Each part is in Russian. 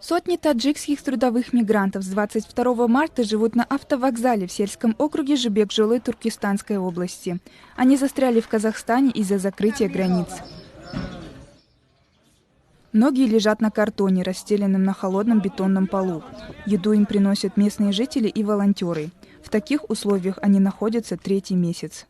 Сотни таджикских трудовых мигрантов с 22 марта живут на автовокзале в сельском округе Жибек-Жолы Туркестанской области. Они застряли в Казахстане из-за закрытия границ. Многие лежат на картоне, расстеленном на холодном бетонном полу. Еду им приносят местные жители и волонтеры. В таких условиях они находятся третий месяц.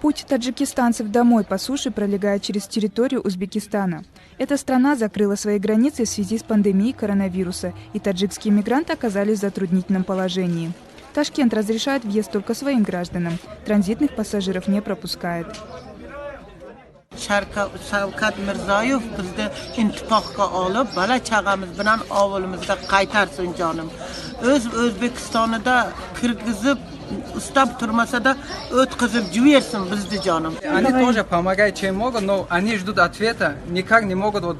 Путь таджикистанцев домой по суше пролегает через территорию Узбекистана. Эта страна закрыла свои границы в связи с пандемией коронавируса, и таджикские мигранты оказались в затруднительном положении. Ташкент разрешает въезд только своим гражданам. Транзитных пассажиров не пропускает. Shavkat Mirziyoyev bizni intifoqqa olib, bola chaqamiz bilan ovulimizga qaytarsin jonim. O'zbekistonida kirgizib, ustab turmasa-da o'tkazib juversin bizni jonim. Они тоже помогают, чем могут, но они ждут ответа, никак не могут. Вот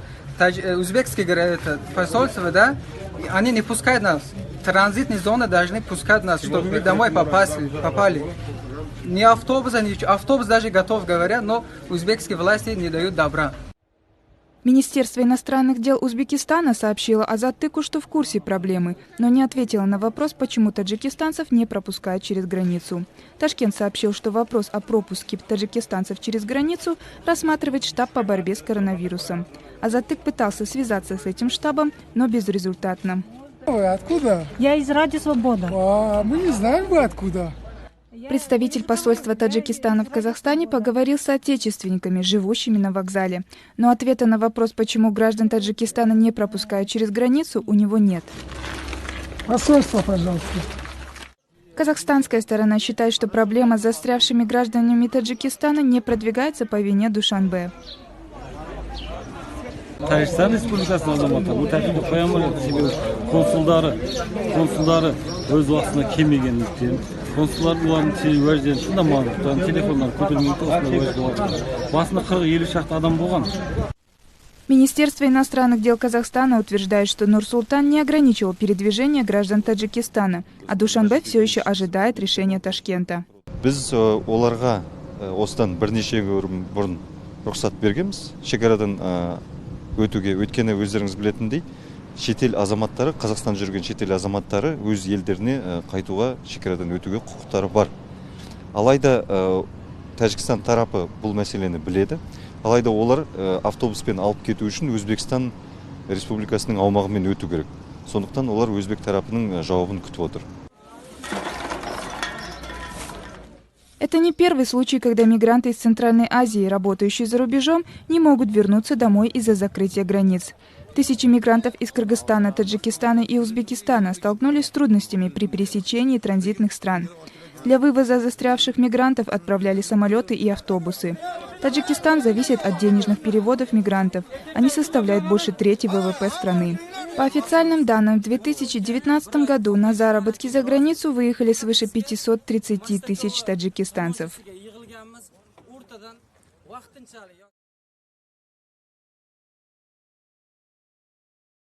узбекские посольства, да, они не пускают нас. Транзитные зоны должны пускать нас, чтобы мы домой попали. Не автобус, автобус даже готов, говорят, но узбекские власти не дают добра. Министерство иностранных дел Узбекистана сообщило Азаттыку, что в курсе проблемы, но не ответило на вопрос, почему таджикистанцев не пропускают через границу. Ташкент сообщил, что вопрос о пропуске таджикистанцев через границу рассматривает штаб по борьбе с коронавирусом. Азаттык пытался связаться с этим штабом, но безрезультатно. Вы откуда? Я из Радио Свобода. Мы не знаем, вы откуда. Представитель посольства Таджикистана в Казахстане поговорил с соотечественниками, живущими на вокзале. Но ответа на вопрос, почему граждан Таджикистана не пропускают через границу, у него нет. Посольство, пожалуйста. Казахстанская сторона считает, что проблема с застрявшими гражданами Таджикистана не продвигается по вине Душанбе. Тәжікстан Республикасының азаматтары бұл тәртіпті қоя алмайды. Себебі консулдары өз уақытысында келмегендіктен, консулдар олардың уәждерін шындамағандықтан, телефондан көтермегендіктен осындай уәж болады. Басында 40-50 шақты адам болған. Министерство иностранных дел Казахстана утверждает, что Нур-Султан не ограничивал передвижение граждан Таджикистана, а Душанбе все еще ожидает решения Ташкента. Біз оларға осыдан бірнеше күн бұрын рұқсат бергенбіз. Шекарадан өтуге, өткені өздеріңіз білетіндей, шетел азаматтары, Қазақстан жүрген шетел азаматтары өз елдеріне қайтуға, шекарадан өтуге құқықтары бар. Алайда Тәжікстан тарапы бұл мәселені біледі. Алайда олар автобуспен алып кету үшін Өзбекстан Республикасының аумағымен өту керек. Сондықтан олар Өзбек тарапының жауабын күтіп отыр. Это не первый случай, когда мигранты из Центральной Азии, работающие за рубежом, не могут вернуться домой из-за закрытия границ. Тысячи мигрантов из Кыргызстана, Таджикистана и Узбекистана столкнулись с трудностями при пересечении транзитных стран. Для вывоза застрявших мигрантов отправляли самолеты и автобусы. Таджикистан зависит от денежных переводов мигрантов. Они составляют больше трети ВВП страны. По официальным данным, в 2019 году на заработки за границу выехали свыше 530 тысяч таджикистанцев.